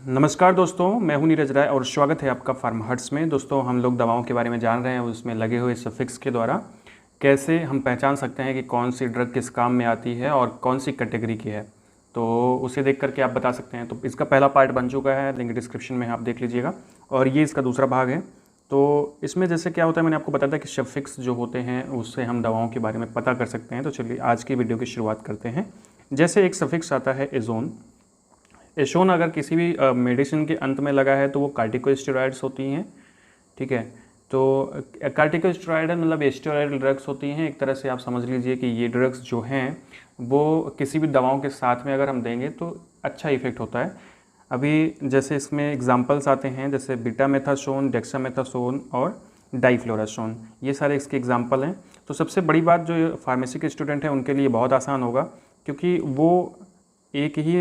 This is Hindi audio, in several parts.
नमस्कार दोस्तों, मैं हूं नीरज राय और स्वागत है आपका फार्मा हर्ट्स में। दोस्तों, हम लोग दवाओं के बारे में जान रहे हैं, उसमें लगे हुए सफिक्स के द्वारा कैसे हम पहचान सकते हैं कि कौन सी ड्रग किस काम में आती है और कौन सी कैटेगरी की है। तो उसे देख करके आप बता सकते हैं। तो इसका पहला पार्ट बन चुका है, लिंक डिस्क्रिप्शन में आप देख लीजिएगा, और ये इसका दूसरा भाग है। तो इसमें जैसे क्या होता है, मैंने आपको बताया था कि सफिक्स जो होते हैं उससे हम दवाओं के बारे में पता कर सकते हैं। तो चलिए आज की वीडियो की शुरुआत करते हैं। जैसे एक सफिक्स आता है एजोन। एशोन अगर किसी भी मेडिसिन के अंत में लगा है तो वो कार्टिकोस्टेरॉइड्स होती हैं। ठीक है, तो कार्टिकोस्टेरॉइड मतलब स्टेरॉइडल ड्रग्स होती हैं। एक तरह से आप समझ लीजिए कि ये ड्रग्स जो हैं वो किसी भी दवाओं के साथ में अगर हम देंगे तो अच्छा इफेक्ट होता है। अभी जैसे इसमें एग्जांपल्स आते हैं, जैसे बीटामेथासोन, डेक्सामेथासोन और डाइफ्लोरासोन, ये सारे इसके एग्जांपल हैं। तो सबसे बड़ी बात जो फार्मेसी के स्टूडेंट हैं उनके लिए बहुत आसान होगा, क्योंकि वो एक ही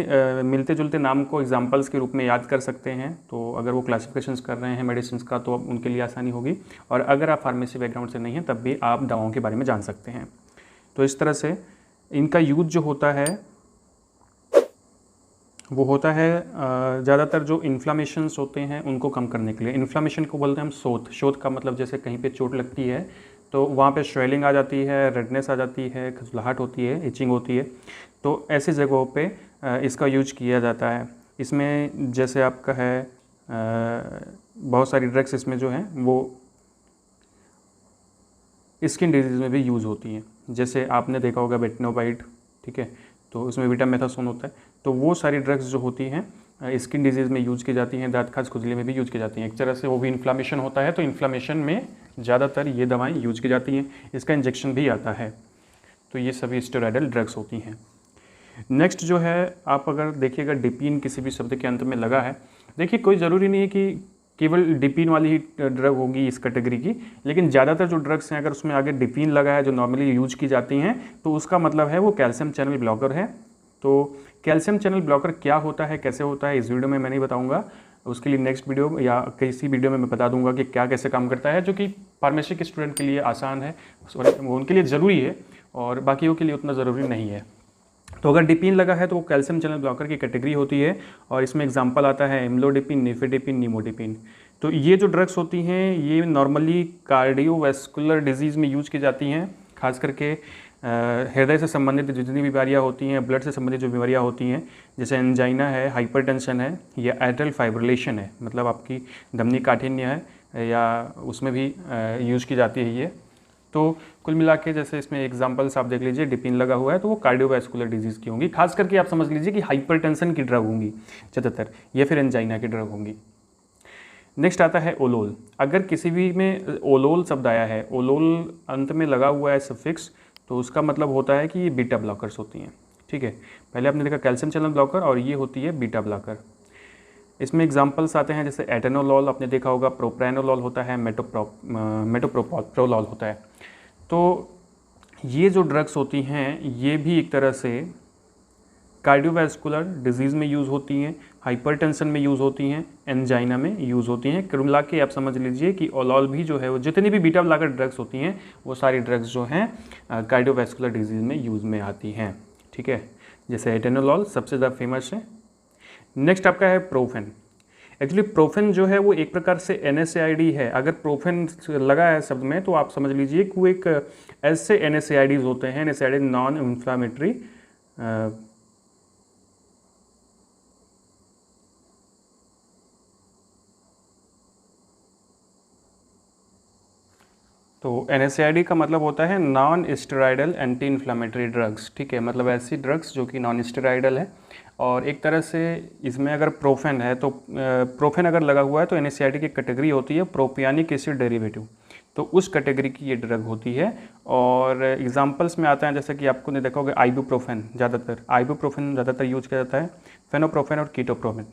मिलते जुलते नाम को एग्जांपल्स के रूप में याद कर सकते हैं। तो अगर वो क्लासिफिकेशंस कर रहे हैं मेडिसिन का तो उनके लिए आसानी होगी, और अगर आप फार्मेसी बैकग्राउंड से नहीं हैं तब भी आप दवाओं के बारे में जान सकते हैं। तो इस तरह से इनका यूज जो होता है वो होता है ज़्यादातर जो इन्फ्लामेशंस होते हैं उनको कम करने के लिए। इन्फ्लामेशन को बोलते हैं हम शोथ। शोथ का मतलब जैसे कहीं पे चोट लगती है तो वहाँ पे स्वेलिंग आ जाती है, रेडनेस आ जाती है, खजलाहट होती है, इचिंग होती है। तो ऐसी जगहों पे इसका यूज किया जाता है। इसमें जैसे आपका है बहुत सारी ड्रग्स इसमें जो हैं वो स्किन डिजीज़ में भी यूज़ होती हैं। जैसे आपने देखा होगा बेटनोवाइट, ठीक है, तो उसमें बीटामेथासोन होता है। तो वो सारी ड्रग्स जो होती हैं स्किन डिजीज़ में यूज़ की जाती हैं, दाँत खाज खुजली में भी यूज़ की जाती हैं। एक तरह से वो भी इन्फ्लामेशन होता है, तो इन्फ्लामेशन में ज़्यादातर ये दवाएं यूज़ की जाती हैं। इसका इंजेक्शन भी आता है। तो ये सभी स्टेरॉइडल ड्रग्स होती हैं। नेक्स्ट जो है, आप अगर देखिएगा डिपीन किसी भी शब्द के अंत में लगा है, देखिए कोई ज़रूरी नहीं है कि केवल डिपीन वाली ही ड्रग होगी इस कैटेगरी की, लेकिन ज़्यादातर जो ड्रग्स हैं अगर उसमें आगे डिपीन लगा है जो नॉर्मली यूज की जाती हैं तो उसका मतलब है वो कैल्शियम चैनल ब्लॉकर है। तो कैल्शियम चैनल ब्लॉकर क्या होता है, कैसे होता है, इस वीडियो में मैं नहीं बताऊंगा। उसके लिए नेक्स्ट वीडियो या किसी वीडियो में मैं बता दूंगा कि क्या कैसे काम करता है, जो कि फार्मेसी के स्टूडेंट के लिए आसान है, वो उनके लिए ज़रूरी है और बाकियों के लिए उतना ज़रूरी नहीं है। तो अगर डिपीन लगा है तो वो कैल्शियम चैनल ब्लॉकर की कैटेगरी होती है, और इसमें एग्जांपल आता है एम्लोडिपिन, निफेडिपिन, नीमोडिपिन। तो ये जो ड्रग्स होती हैं ये नॉर्मली कार्डियोवैस्कुलर डिजीज़ में यूज की जाती हैं, खास करके हृदय से संबंधित जितनी बीमारियाँ होती हैं, ब्लड से संबंधित जो बीमारियाँ होती हैं, जैसे एंजाइना है, हाइपरटेंशन है या एट्रियल फाइब्रिलेशन है, मतलब आपकी धमनी काठिन्य है, या उसमें भी यूज की जाती है ये। तो कुल मिला के जैसे इसमें एग्जांपल्स आप देख लीजिए, डिपीन लगा हुआ है तो वो कार्डियोवैस्कुलर डिजीज़ की होंगी, खास करके आप समझ लीजिए कि हाइपरटेंशन की ड्रग होंगी ज़्यादातर, या फिर एंजाइना की ड्रग होंगी। नेक्स्ट आता है ओलोल। अगर किसी भी में ओलोल शब्द आया है, ओलोल अंत में लगा हुआ है सफिक्स, तो उसका मतलब होता है कि ये बीटा ब्लॉकर्स होती हैं। ठीक है, पहले आपने देखा कैल्शियम चैनल ब्लॉकर और ये होती है बीटा ब्लॉकर। इसमें एग्जांपल्स आते हैं जैसे एटेनोलॉल आपने देखा होगा, प्रोप्रानोलॉल होता है, मेटोप्रोलोल होता है। तो ये जो ड्रग्स होती हैं ये भी एक तरह से कार्डियोवैस्कुलर डिजीज़ में यूज़ होती हैं, हाइपरटेंशन में यूज़ होती हैं, एंजाइना में यूज़ होती हैं। कुल मिला के आप समझ लीजिए कि ओलोल भी जो है वो जितनी भी बीटा ब्लॉकर ड्रग्स होती हैं वो सारी ड्रग्स जो हैं कार्डियोवैस्कुलर डिजीज़ में यूज़ में आती हैं। ठीक है, जैसे एटेनोलॉल सबसे ज़्यादा फेमस है। नेक्स्ट आपका है प्रोफेन। एक्चुअली प्रोफेन जो है वो एक प्रकार से NSAID है। अगर प्रोफेन लगा है शब्द में तो आप समझ लीजिए कि वो एक ऐसे NSAIDs होते हैं, NSAID नॉन इन्फ्लामेटरी तो NSAID का मतलब होता है non steroidal anti inflammatory drugs. ठीक है, मतलब ऐसी ड्रग्स जो कि नॉन स्टेरॉइडल है, और एक तरह से इसमें अगर प्रोफेन है तो प्रोफेन अगर लगा हुआ है तो NSAID की कैटेगरी होती है प्रोपियानिक एसिड डेरिवेटिव, तो उस कैटेगरी की ये ड्रग होती है। और एग्जांपल्स में आता है जैसे कि आपको ने देखा होगा आइबुप्रोफेन ज़्यादातर यूज किया जाता है, फेनोप्रोफेन और कीटोप्रोफेन।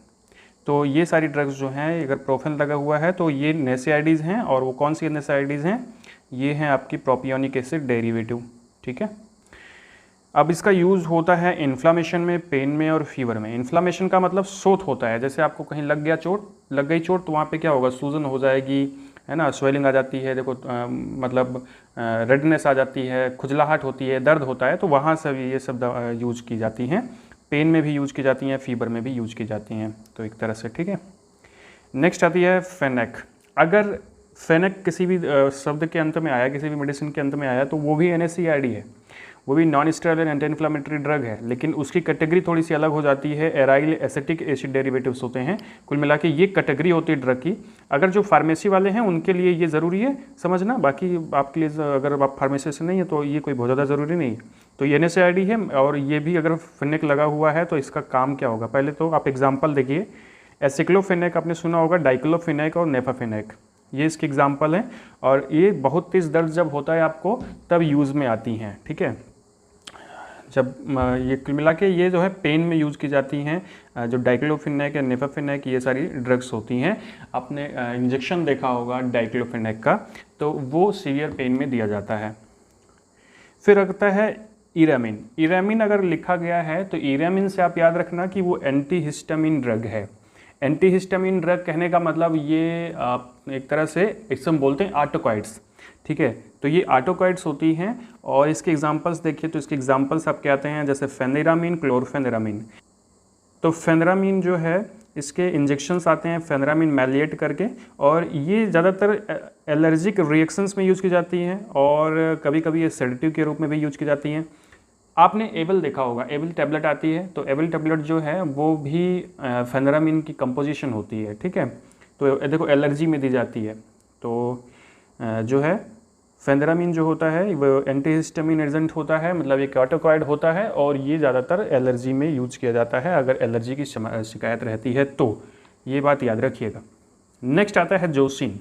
तो ये सारी ड्रग्स जो हैं अगर प्रोफेन लगा हुआ है तो ये NSAIDs हैं, और वो कौन सी NSAIDs हैं, ये हैं आपकी प्रोपियोनिक एसिड डेरिवेटिव। ठीक है, अब इसका यूज़ होता है इन्फ्लामेशन में, पेन में और फीवर में। इन्फ्लामेशन का मतलब शोथ होता है, जैसे आपको कहीं लग गई चोट तो वहाँ पे क्या होगा, सूजन हो जाएगी, है ना, स्वेलिंग आ जाती है, देखो मतलब रेडनेस आ जाती है, खुजलाहट होती है, दर्द होता है, तो वहाँ से ये सब यूज की जाती हैं पेन में भी यूज की जाती हैं, फीवर में भी यूज की जाती हैं, तो एक तरह से, ठीक है। नेक्स्ट आती है फेनेक। अगर फेनेक किसी भी शब्द के अंत में आया, किसी भी मेडिसिन के अंत में आया, तो वो भी NSAID है, वो भी non steroidal anti inflammatory drug है, लेकिन उसकी कैटेगरी थोड़ी सी अलग हो जाती है। एराइल एसिटिक एसिड डेरिवेटिव्स होते हैं। कुल मिला के ये कैटेगरी होती है ड्रग की। अगर जो फार्मेसी वाले हैं उनके लिए ये ज़रूरी है समझना, बाकी आपके लिए अगर आप फार्मेसी से नहीं है तो ये कोई बहुत ज़्यादा ज़रूरी नहीं है। तो ये NSAID है, और ये भी अगर फेनेक लगा हुआ है तो इसका काम क्या होगा, पहले तो आप एग्जाम्पल देखिए। एसिक्लोफेनेक आपने सुना होगा, डाइक्लोफेनेक और नेफाफेनेक, ये इसके एग्जाम्पल हैं, और ये बहुत तेज़ दर्द जब होता है आपको तब यूज़ में आती हैं, ठीक है। जब ये कुल मिला के ये जो है पेन में यूज़ की जाती हैं। जो डाइक्लोफेनेक या नेफाफेनेक ये सारी ड्रग्स होती हैं। आपने इंजेक्शन देखा होगा डाइक्लोफेनेक का, तो वो सीवियर पेन में दिया जाता है। फिर आता है इरामिन। इरामिन अगर लिखा गया है तो इरामिन से आप याद रखना कि वो एंटीहिस्टामिन ड्रग है। एंटीहिस्टामिन ड्रग कहने का मतलब ये एक तरह से इससे हम बोलते हैं ऑटोकॉइड्स, ठीक है। तो ये ऑटोकॉइड्स होती हैं, और इसके एग्जांपल्स देखिए तो इसके एग्जांपल्स आप क्या आते हैं, जैसे फेनेरामिन, क्लोरफेनेरामिन। तो फेनेरामिन जो है इसके इंजेक्शंस आते हैं फेनेरामिन मैलिएट करके, और ये ज़्यादातर एलर्जिक रिएक्शंस में यूज़ की जाती हैं, और कभी कभी ये सेडेटिव के रूप में भी यूज़ की जाती हैं। आपने एबल देखा होगा, एबल टैबलेट आती है, तो एबल टैबलेट जो है वो भी फेनेरामिन की कंपोजिशन होती है, ठीक है। तो देखो एलर्जी में दी जाती है। तो जो है फेनेरामिन जो होता है वो एंटीहिस्टामिन एजेंट होता है, मतलब एक ऑटोकॉइड होता है, और ये ज़्यादातर एलर्जी में यूज किया जाता है अगर एलर्जी की शिकायत रहती है तो, ये बात याद रखिएगा। नेक्स्ट आता है जोसिन।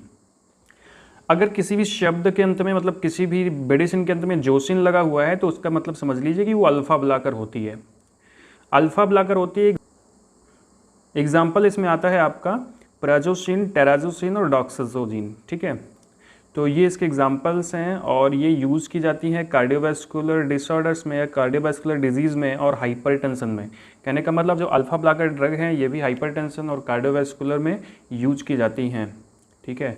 अगर किसी भी शब्द के अंत में, मतलब किसी भी मेडिसिन के अंत में जोसिन लगा हुआ है तो उसका मतलब समझ लीजिए कि वो अल्फा ब्लॉकर होती है। अल्फा ब्लॉकर होती है। एग्जाम्पल इसमें आता है आपका प्राजोसिन, टेराजोसिन और डॉक्साजोजिन, ठीक है। तो ये इसके एग्जाम्पल्स हैं, और ये यूज़ की जाती हैं कार्डियोवैस्कुलर डिसऑर्डर्स में, कार्डियोवैस्कुलर डिजीज़ में और हाइपरटेंशन में। कहने का मतलब जो अल्फा ब्लॉकर ड्रग हैं ये भी हाइपरटेंशन और कार्डियोवैस्कुलर में यूज की जाती हैं, ठीक है।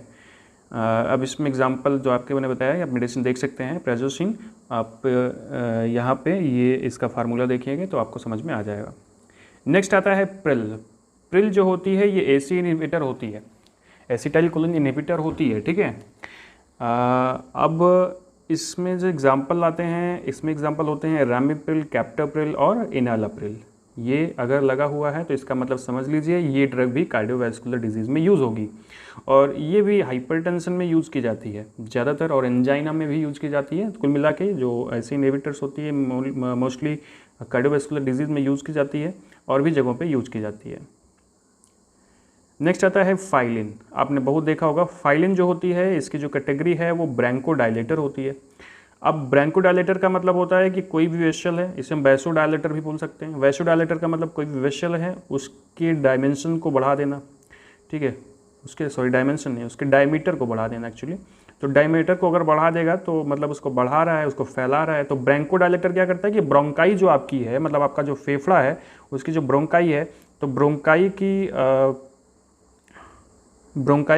अब इसमें एग्जांपल जो आपके मैंने बताया आप मेडिसिन देख सकते हैं। प्राजोसिन, आप यहाँ पे ये इसका फार्मूला देखिएगा तो आपको समझ में आ जाएगा। नेक्स्ट आता है प्रिल। प्रिल जो होती है ये एसी इनहिबिटर होती है, एसिटाइल कोलिन इनहिबिटर होती है, ठीक है। अब इसमें जो एग्जांपल आते हैं, इसमें एग्जांपल होते हैं रामिप्रिल, कैप्टोप्रिल और इनालाप्रिल। ये अगर लगा हुआ है तो इसका मतलब समझ लीजिए ये ड्रग भी कार्डियोवैस्कुलर डिजीज़ में यूज़ होगी, और ये भी हाइपरटेंशन में यूज़ की जाती है ज़्यादातर, और एंजाइना में भी यूज़ की जाती है। कुल मिला के जो ऐसी इनहिबिटर्स होती है मोस्टली कार्डियोवैस्कुलर डिजीज़ में यूज़ की जाती है, और भी जगहों पर यूज़ की जाती है। नेक्स्ट आता है फाइलिन। आपने बहुत देखा होगा, फाइलिन जो होती है इसकी जो कैटेगरी है वो ब्रोंकोडायलेटर होती है। अब ब्रोंकोडायलेटर का मतलब होता है कि कोई भी वेसल है, इसे हम वैसोडायलेटर भी बोल सकते हैं। वैसोडायलेटर का मतलब कोई भी वेसल है उसके डायमेंशन को बढ़ा देना, ठीक है। उसके डायमेंशन नहीं, उसके डायमीटर को बढ़ा देना एक्चुअली। तो डायमीटर को अगर बढ़ा देगा तो मतलब उसको बढ़ा रहा है, उसको फैला रहा है। तो ब्रोंकोडायलेटर क्या करता है कि ब्रोंकाई जो आपकी है, मतलब आपका जो फेफड़ा है उसकी जो ब्रोंकाई है, तो ब्रोंकाई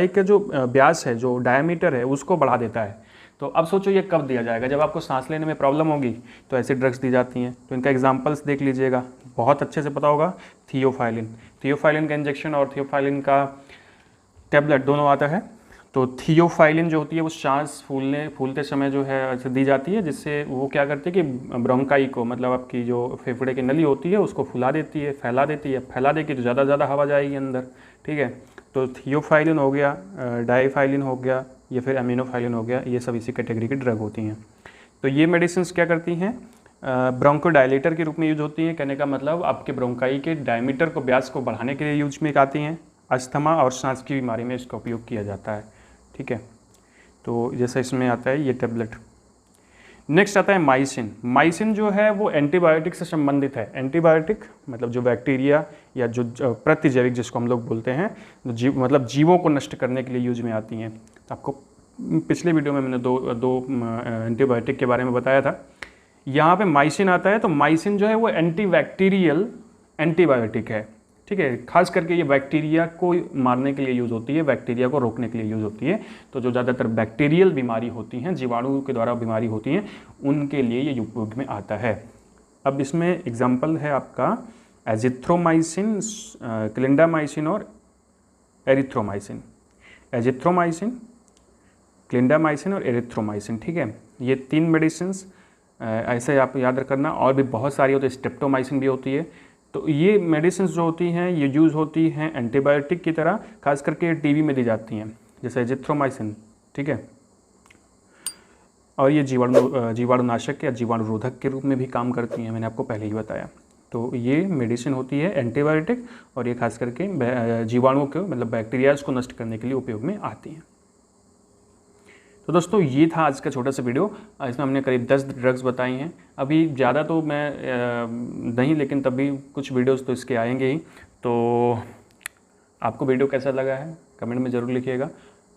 के जो व्यास है, जो डायमीटर है, उसको बढ़ा देता है। तो अब सोचो ये कब दिया जाएगा, जब आपको सांस लेने में प्रॉब्लम होगी तो ऐसी ड्रग्स दी जाती हैं। तो इनका एग्जांपल्स देख लीजिएगा, बहुत अच्छे से पता होगा। थियोफाइलिन का इंजेक्शन और थियोफाइलिन का टैबलेट दोनों आता है। तो थियोफाइलिन जो होती है वो सांस फूलते समय जो है ऐसे दी जाती है, जिससे वो क्या करती है कि ब्रोंकाई को, मतलब आपकी जो फेफड़े की नली होती है उसको फुला देती है, फैला देती है। फैला देगी तो ज़्यादा हवा जाएगी अंदर, ठीक है। तो थियोफाइलिन हो गया, डाइफाइलिन हो गया, या फिर एमिनोफाइलिन हो गया, ये सब इसी कैटेगरी की ड्रग होती हैं। तो ये मेडिसिन क्या करती हैं, ब्रोंकोडायलेटर के रूप में यूज होती हैं। कहने का मतलब आपके ब्रोंकाई के डायमीटर को, व्यास को बढ़ाने के लिए यूज में आती हैं। अस्थमा और सांस की बीमारी में इसका उपयोग किया जाता है, ठीक है। तो जैसा इसमें आता है ये टैबलेट। नेक्स्ट आता है माइसिन। माइसिन जो है वो एंटीबायोटिक से संबंधित है। एंटीबायोटिक मतलब जो बैक्टीरिया या जो प्रतिजैविक जिसको हम लोग बोलते हैं, मतलब जीवों को नष्ट करने के लिए यूज में आती हैं। आपको पिछले वीडियो में मैंने दो एंटीबायोटिक के बारे में बताया था। यहाँ पे माइसिन आता है, तो माइसिन जो है वो एंटीबैक्टीरियल एंटीबायोटिक है, ठीक है। खास करके ये बैक्टीरिया को मारने के लिए यूज़ होती है, बैक्टीरिया को रोकने के लिए यूज़ होती है। तो जो ज़्यादातर बैक्टीरियल बीमारी होती हैं, जीवाणु के द्वारा बीमारी होती हैं, उनके लिए ये उपयोग में आता है। अब इसमें एग्जाम्पल है आपका एजिथ्रोमाइसिन, क्लिंडामाइसिन और एरिथ्रोमाइसिन। एजिथ्रोमाइसिन, क्लिंडामाइसिन और एरिथ्रोमाइसिन, ठीक है। ये 3 मेडिसिन ऐसे आप याद रखना, और भी बहुत सारी होती है, स्ट्रेप्टोमाइसिन भी होती है। तो ये मेडिसिन जो होती हैं ये यूज़ होती हैं एंटीबायोटिक की तरह, खास करके टीबी में दी जाती हैं, जैसे एजिथ्रोमाइसिन, ठीक है। और ये जीवाणुनाशक या जीवाणुरोधक के रूप में भी काम करती हैं, मैंने आपको पहले ही बताया। तो ये मेडिसिन होती है एंटीबायोटिक, और ये खास करके जीवाणुओं को, मतलब बैक्टीरियाज को नष्ट करने के लिए उपयोग में आती हैं। तो दोस्तों ये था आज का छोटा सा वीडियो। इसमें हमने करीब 10 ड्रग्स बताई हैं। अभी ज़्यादा तो मैं नहीं, लेकिन तब भी कुछ वीडियोस तो इसके आएंगे ही। तो आपको वीडियो कैसा लगा है कमेंट में ज़रूर लिखिएगा,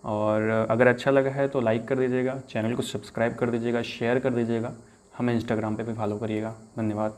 और अगर अच्छा लगा है तो लाइक कर दीजिएगा, चैनल को सब्सक्राइब कर दीजिएगा, शेयर कर दीजिएगा, हमें इंस्टाग्राम पे भी फॉलो करिएगा। धन्यवाद।